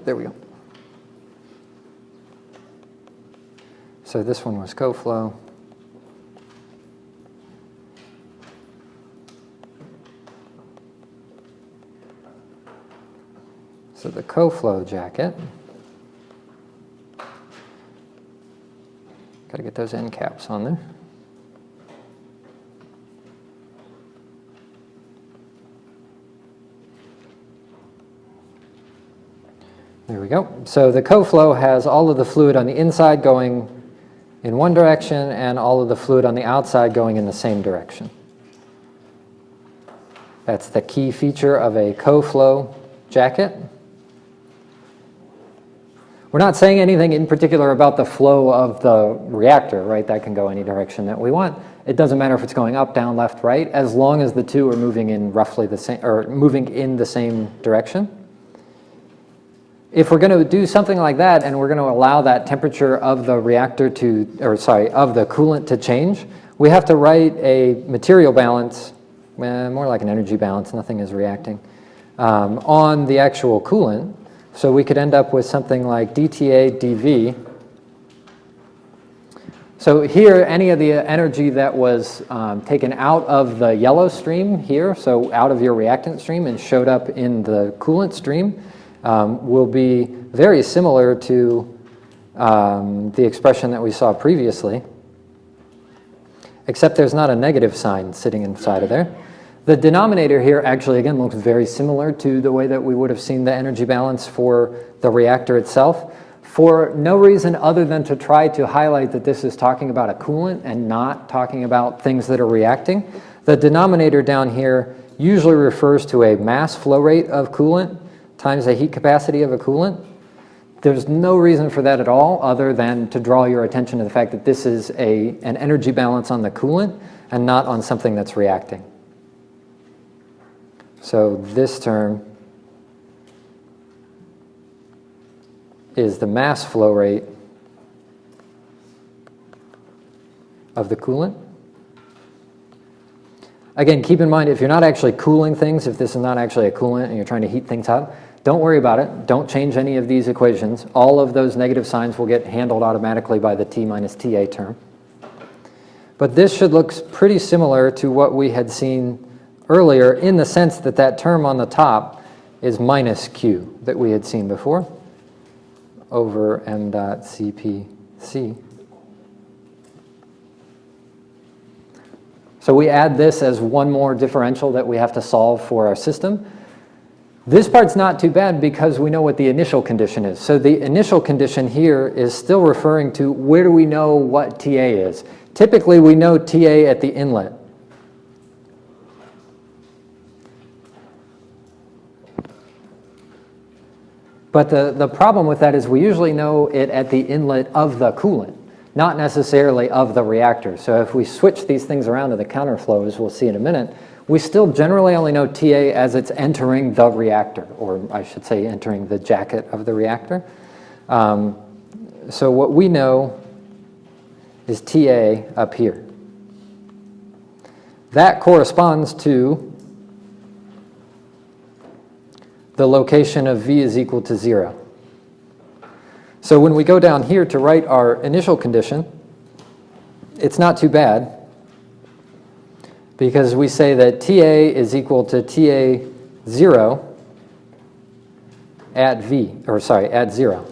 there we go. So this one was Coflow. So the Coflow jacket, got to get those end caps on there. There we go. So the Coflow has all of the fluid on the inside going in one direction and all of the fluid on the outside going in the same direction. That's the key feature of a Coflow jacket. We're not saying anything in particular about the flow of the reactor, right? That can go any direction that we want. It doesn't matter if it's going up, down, left, right, as long as the two are moving in roughly the same, or moving in the same direction. If we're going to do something like that and we're going to allow that temperature of the reactor to, or sorry, of the coolant to change, we have to write a material balance, more like an energy balance, nothing is reacting, on the actual coolant. So we could end up with something like dTA dV. So here, any of the energy that was taken out of the yellow stream here, so out of your reactant stream and showed up in the coolant stream, will be very similar to the expression that we saw previously, except there's not a negative sign sitting inside of there. The denominator here actually, again, looks very similar to the way that we would have seen the energy balance for the reactor itself, for no reason other than to try to highlight that this is talking about a coolant and not talking about things that are reacting. The denominator down here usually refers to a mass flow rate of coolant times the heat capacity of a coolant. There's no reason for that at all other than to draw your attention to the fact that this is an energy balance on the coolant and not on something that's reacting. So this term is the mass flow rate of the coolant. Again, keep in mind, if you're not actually cooling things, if this is not actually a coolant and you're trying to heat things up, don't worry about it. Don't change any of these equations. All of those negative signs will get handled automatically by the T minus TA term. But this should look pretty similar to what we had seen earlier in the sense that that term on the top is minus Q that we had seen before over m dot CPC. So we add this as one more differential that we have to solve for our system. This part's not too bad because we know what the initial condition is. So the initial condition here is still referring to where do we know what TA is. Typically we know TA at the inlet. But the problem with that is we usually know it at the inlet of the coolant, not necessarily of the reactor. So if we switch these things around to the counterflow, as we'll see in a minute, we still generally only know TA as it's entering the reactor, or I should say entering the jacket of the reactor. So what we know is TA up here. That corresponds to the location of V is equal to 0. So when we go down here to write our initial condition, it's not too bad because we say that TA is equal to TA 0 at V, or sorry, at 0.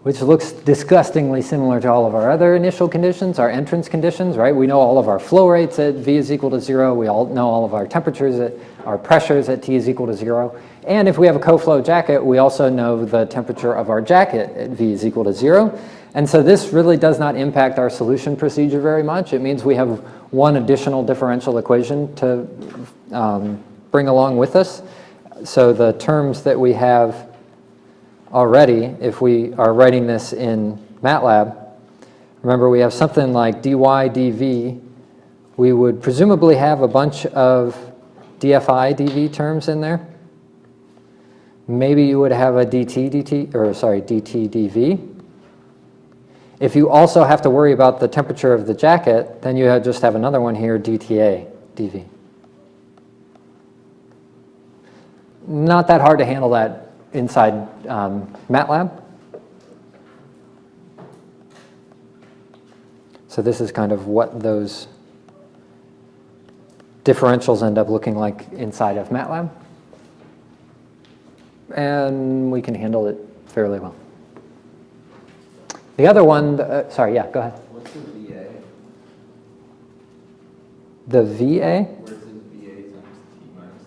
Which looks disgustingly similar to all of our other initial conditions, our entrance conditions, right? We know all of our flow rates at V is equal to 0. We all know all of our temperatures, our pressures at T is equal to 0. And if we have a Coflow jacket, we also know the temperature of our jacket at V is equal to 0. And so this really does not impact our solution procedure very much. It means we have one additional differential equation to bring along with us. So the terms that we have already, if we are writing this in MATLAB, remember we have something like dy dv. We would presumably have a bunch of dfi dv terms in there. Maybe you would have a dt dv. If you also have to worry about the temperature of the jacket, then you just have another one here, dTA dv. Not that hard to handle that inside MATLAB. So this is kind of what those differentials end up looking like inside of MATLAB. And we can handle it fairly well. The other one, sorry, yeah, go ahead. What's the VA? The VA? Where it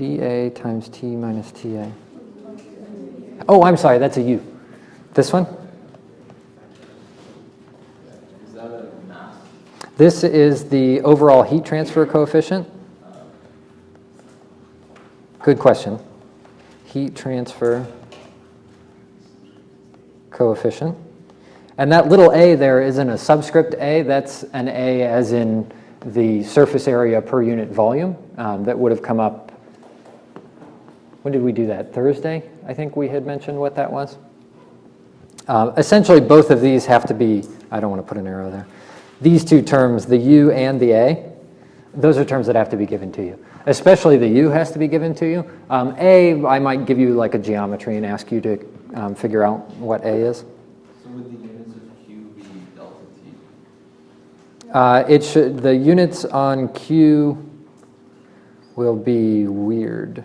says VA times T minus TA. VA times T minus TA. Oh, I'm sorry, that's a U. This one? Is that a mass? This is the overall heat transfer coefficient. Good question. Heat transfer coefficient. And that little a there isn't a subscript a, that's an a as in the surface area per unit volume. That would have come up, when did we do that? Thursday, I think we had mentioned what that was. Essentially, both of these have to be, I don't want to put an arrow there. These two terms, the U and the A, those are terms that have to be given to you. Especially the U has to be given to you. A, I might give you like a geometry and ask you to figure out what A is. So would the units of Q be delta T? It should, the units on Q will be weird.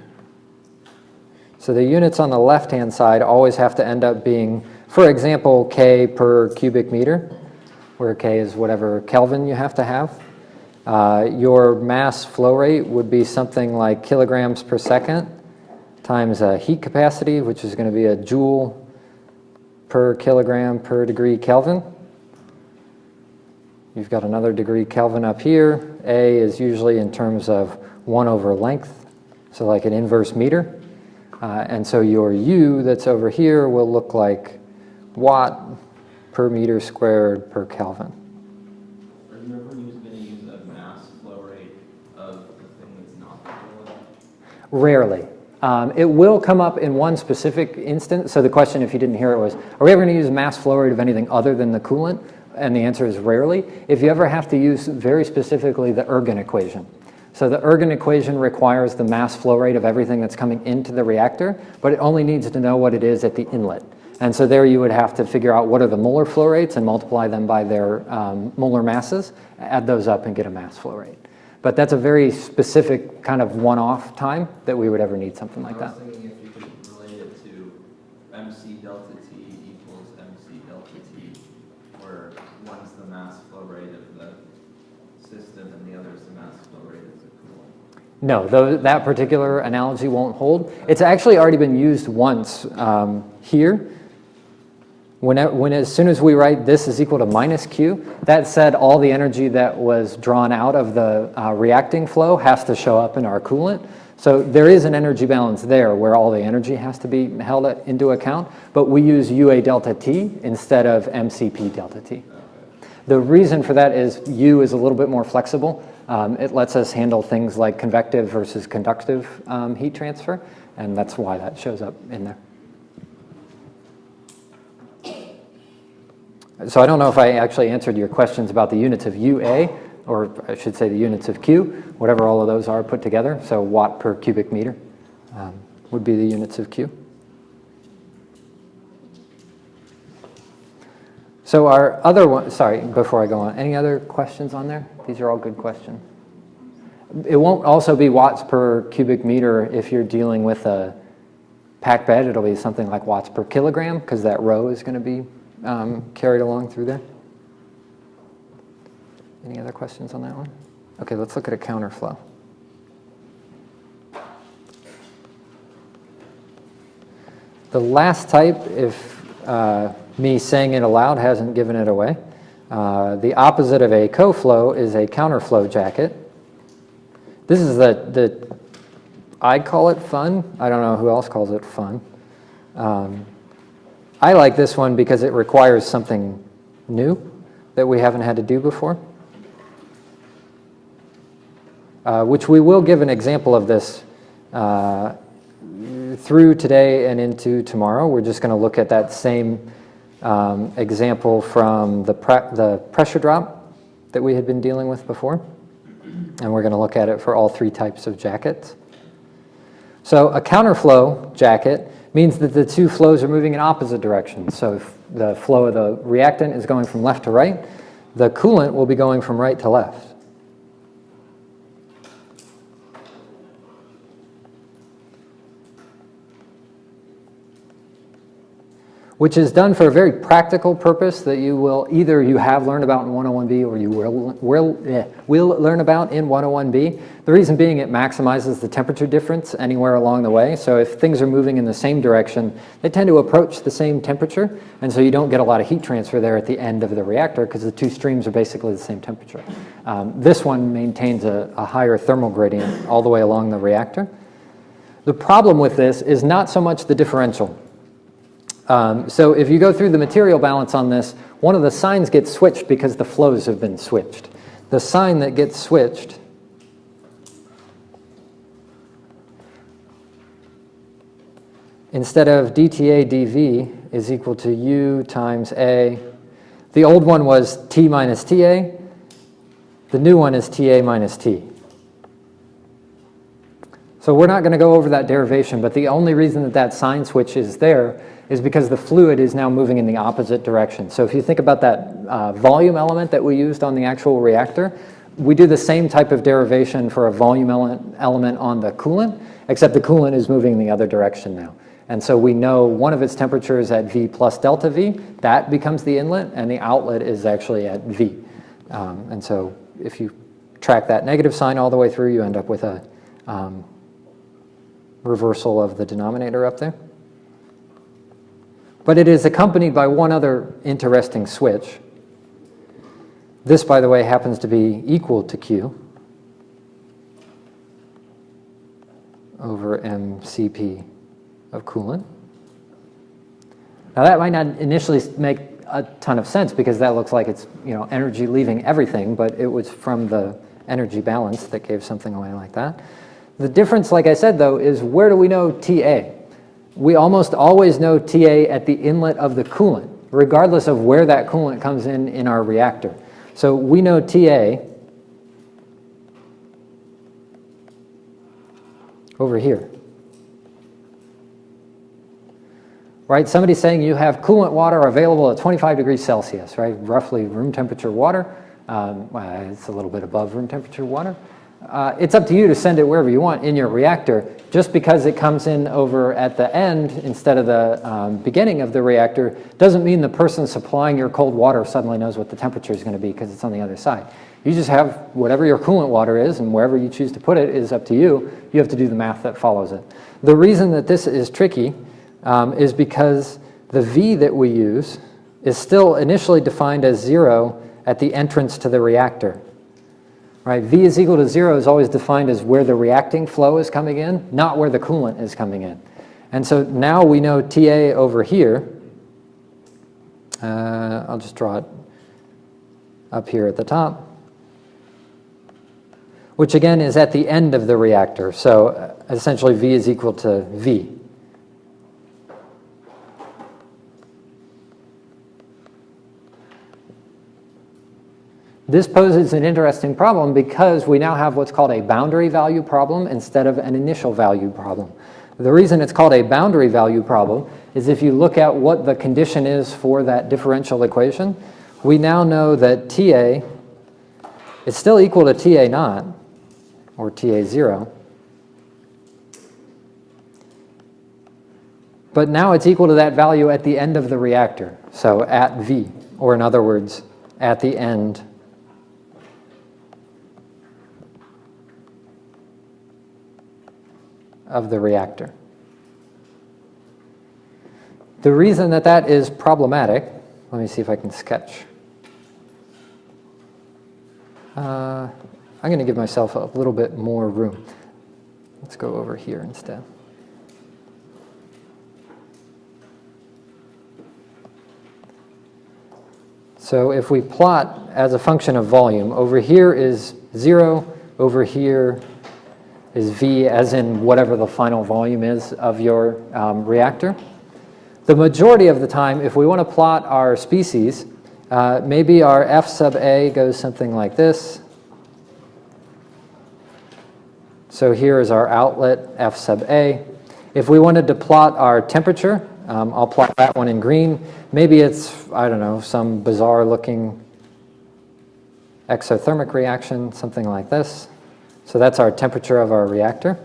So the units on the left-hand side always have to end up being, for example, K per cubic meter, where K is whatever Kelvin you have to have. Your mass flow rate would be something like kilograms per second times heat capacity, which is going to be a joule per kilogram per degree Kelvin. You've got another degree Kelvin up here. A is usually in terms of 1 over length, so like an inverse meter. And so your U that's over here will look like watt per meter squared per Kelvin. Are you ever going to use a mass flow rate of the thing that's not the coolant? Rarely. It will come up in one specific instance. So the question, if you didn't hear it, was, are we ever going to use mass flow rate of anything other than the coolant? And the answer is rarely. If you ever have to use very specifically the Ergun equation. So the Ergun equation requires the mass flow rate of everything that's coming into the reactor, but it only needs to know what it is at the inlet. And so there you would have to figure out what are the molar flow rates and multiply them by their molar masses, add those up and get a mass flow rate. But that's a very specific kind of one-off time that we would ever need something like that. I was thinking if you could relate it to MC delta T equals MC delta T, where one's the mass flow rate of the system and the other is the mass flow rate of the coolant. No, that particular analogy won't hold. It's actually already been used once here. As soon as we write this is equal to minus Q, that said all the energy that was drawn out of the reacting flow has to show up in our coolant. So there is an energy balance there where all the energy has to be held into account, but we use UA delta T instead of MCP delta T. The reason for that is U is a little bit more flexible. It lets us handle things like convective versus conductive heat transfer, and that's why that shows up in there. So I don't know if I actually answered your questions about the units of UA, or I should say the units of Q, whatever all of those are put together. So watt per cubic meter would be the units of Q. So our other one, sorry, before I go on, any other questions on there? These are all good questions. It won't also be watts per cubic meter if you're dealing with a packed bed. It'll be something like watts per kilogram because that rho is going to be carried along through there. Any other questions on that one? Okay, let's look at a counterflow. The last type, if me saying it aloud hasn't given it away, the opposite of a coflow is a counterflow jacket. This is I call it fun. I don't know who else calls it fun. I like this one because it requires something new that we haven't had to do before, which we will give an example of this through today and into tomorrow. We're just going to look at that same example from the pressure drop that we had been dealing with before, and we're going to look at it for all three types of jackets. So a counterflow jacket means that the two flows are moving in opposite directions. So if the flow of the reactant is going from left to right, the coolant will be going from right to left. Which is done for a very practical purpose that you will either you have learned about in 101B or you will learn about in 101B. The reason being it maximizes the temperature difference anywhere along the way. So if things are moving in the same direction, they tend to approach the same temperature, and so you don't get a lot of heat transfer there at the end of the reactor because the two streams are basically the same temperature. This one maintains a higher thermal gradient all the way along the reactor. The problem with this is not so much the differential. So if you go through the material balance on this, one of the signs gets switched because the flows have been switched. The sign that gets switched instead of dTA dV is equal to U times A. The old one was T minus TA. The new one is TA minus T. So we're not going to go over that derivation, but the only reason that that sign switch is there is because the fluid is now moving in the opposite direction. So if you think about that volume element that we used on the actual reactor, we do the same type of derivation for a volume element on the coolant, except the coolant is moving in the other direction now. And so we know one of its temperatures at V plus delta V, that becomes the inlet, and the outlet is actually at V. And so if you track that negative sign all the way through, you end up with a reversal of the denominator up there. But it is accompanied by one other interesting switch. This, by the way, happens to be equal to Q over MCP of coolant. Now that might not initially make a ton of sense because that looks like it's energy leaving everything, but it was from the energy balance that gave something away like that. The difference, like I said, though, is where do we know TA? We almost always know TA at the inlet of the coolant, regardless of where that coolant comes in our reactor. So we know TA over here. Right? Somebody's saying you have coolant water available at 25 degrees Celsius, right? Roughly room temperature water. It's a little bit above room temperature water. It's up to you to send it wherever you want in your reactor. Just because it comes in over at the end instead of the beginning of the reactor doesn't mean the person supplying your cold water suddenly knows what the temperature is going to be because it's on the other side. You just have whatever your coolant water is, and wherever you choose to put it is up to you. You have to do the math that follows it. The reason that this is tricky is because the V that we use is still initially defined as 0 at the entrance to the reactor. Right? V is equal to 0 is always defined as where the reacting flow is coming in, not where the coolant is coming in. And so now we know TA over here. I'll just draw it up here at the top, which again is at the end of the reactor. So essentially V is equal to V. This poses an interesting problem because we now have what's called a boundary value problem instead of an initial value problem. The reason it's called a boundary value problem is if you look at what the condition is for that differential equation, we now know that TA is still equal to TA naught, or TA 0. But now it's equal to that value at the end of the reactor, so at V, or in other words, at the end of the reactor. The reason that that is problematic, let me see if I can sketch. I'm going to give myself a little bit more room. Let's go over here instead. So if we plot as a function of volume, over here is 0, over here is V as in whatever the final volume is of your reactor. The majority of the time, if we want to plot our species, maybe our F sub A goes something like this. So here is our outlet, F sub A. If we wanted to plot our temperature, I'll plot that one in green. Maybe it's, I don't know, some bizarre looking exothermic reaction, something like this. So that's our temperature of our reactor.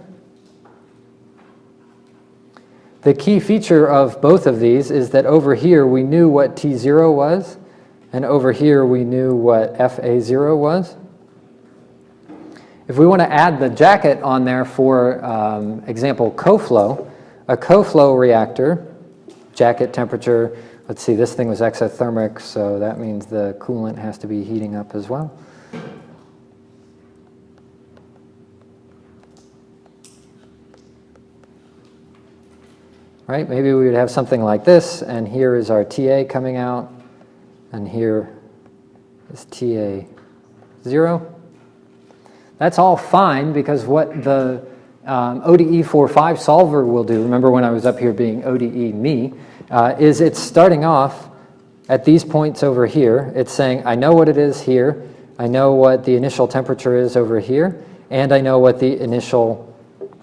The key feature of both of these is that over here we knew what T0 was, and over here we knew what FA0 was. If we want to add the jacket on there for example Coflow, a Coflow reactor, jacket temperature, let's see, this thing was exothermic, so that means the coolant has to be heating up as well. Right, maybe we would have something like this, and here is our TA coming out, and here is TA0. That's all fine, because what the ODE45 solver will do, remember when I was up here being ODE me, is it's starting off at these points over here. It's saying, I know what it is here, I know what the initial temperature is over here, and I know what the initial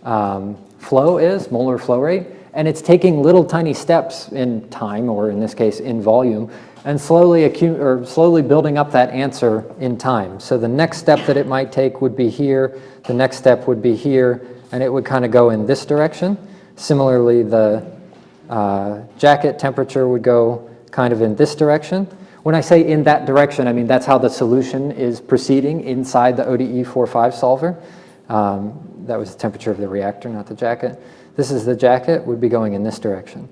flow is, molar flow rate. And it's taking little tiny steps in time, or in this case in volume, and slowly building up that answer in time. So the next step that it might take would be here, the next step would be here, and it would kind of go in this direction. Similarly, the jacket temperature would go kind of in this direction. When I say in that direction, I mean that's how the solution is proceeding inside the ODE45 solver. That was the temperature of the reactor, not the jacket. This is the jacket, would be going in this direction.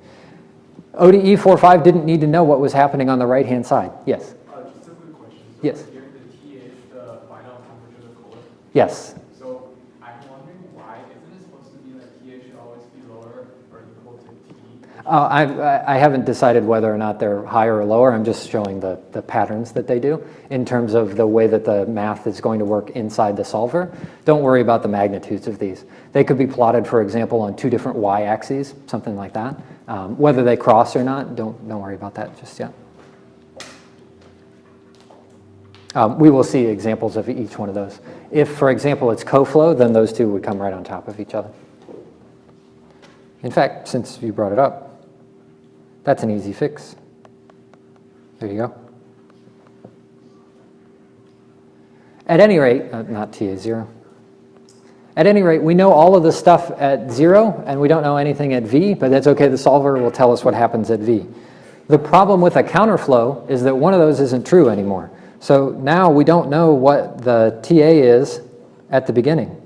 ODE45 didn't need to know what was happening on the right-hand side. Yes? Just a quick question. So yes. Here the T is the final temperature of the coolant. Yes. So I'm wondering why isn't it supposed to be that TA should always be lower or equal to T? I haven't decided whether or not they're higher or lower. I'm just showing the patterns that they do in terms of the way that the math is going to work inside the solver. Don't worry about the magnitudes of these. They could be plotted, for example, on two different y-axes, something like that. Whether they cross or not, don't worry about that just yet. We will see examples of each one of those. If, for example, it's Coflow, then those two would come right on top of each other. In fact, since you brought it up, that's an easy fix. There you go. At any rate, not TA0. At any rate, we know all of the stuff at 0, and we don't know anything at V, but that's okay. The solver will tell us what happens at V. The problem with a counterflow is that one of those isn't true anymore. So now we don't know what the TA is at the beginning.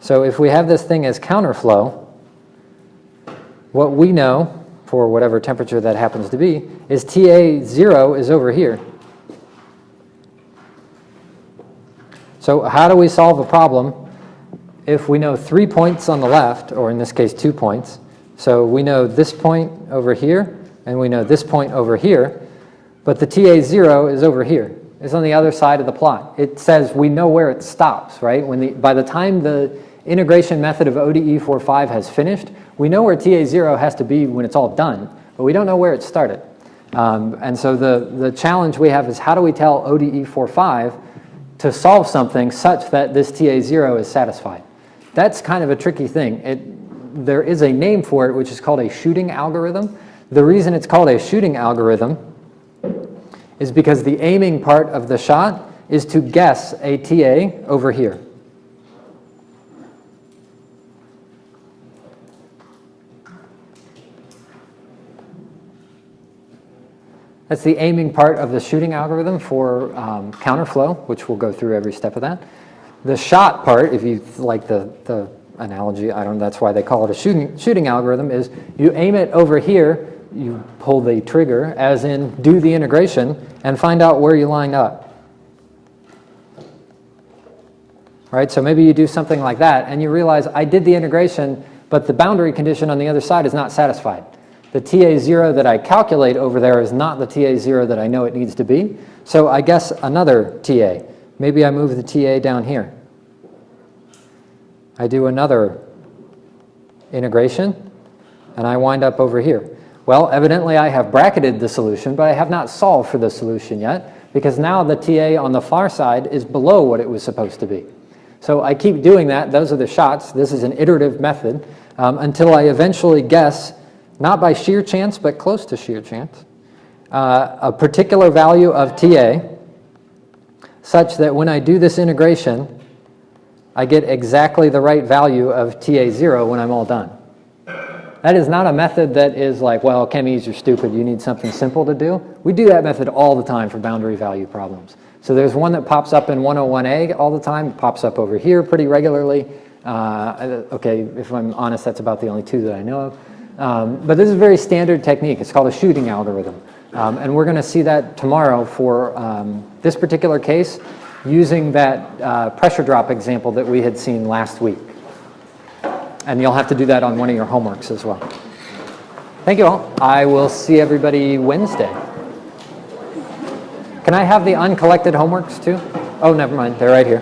So if we have this thing as counterflow, what we know for whatever temperature that happens to be is TA0 is over here. So how do we solve a problem if we know 3 points on the left, or in this case 2 points? So we know this point over here, and we know this point over here, but the TA0 is over here. It's on the other side of the plot. It says we know where it stops, right? By the time the integration method of ODE45 has finished, we know where TA0 has to be when it's all done, but we don't know where it started. And so the challenge we have is how do we tell ODE45 to solve something such that this TA0 is satisfied? That's kind of a tricky thing. There is a name for it, which is called a shooting algorithm. The reason it's called a shooting algorithm is because the aiming part of the shot is to guess a TA over here. That's the aiming part of the shooting algorithm for counterflow, which we'll go through every step of that. The shot part, if you like the analogy, I don't know, that's why they call it a shooting algorithm, is you aim it over here, you pull the trigger, as in do the integration, and find out where you lined up. Right, so maybe you do something like that, and you realize I did the integration, but the boundary condition on the other side is not satisfied. The TA0 that I calculate over there is not the TA0 that I know it needs to be. So I guess another TA. Maybe I move the TA down here. I do another integration, and I wind up over here. Well, evidently I have bracketed the solution, but I have not solved for the solution yet, because now the TA on the far side is below what it was supposed to be. So I keep doing that. Those are the shots. This is an iterative method until I eventually guess, not by sheer chance, but close to sheer chance, a particular value of TA such that when I do this integration, I get exactly the right value of TA0 when I'm all done. That is not a method that is like, well, chemies, you're stupid, you need something simple to do. We do that method all the time for boundary value problems. So there's one that pops up in 101A all the time, it pops up over here pretty regularly. Okay, if I'm honest, that's about the only two that I know of. But this is a very standard technique. It's called a shooting algorithm. And we're going to see that tomorrow for this particular case using that pressure drop example that we had seen last week. And you'll have to do that on one of your homeworks as well. Thank you all. I will see everybody Wednesday. Can I have the uncollected homeworks too? Oh, never mind. They're right here.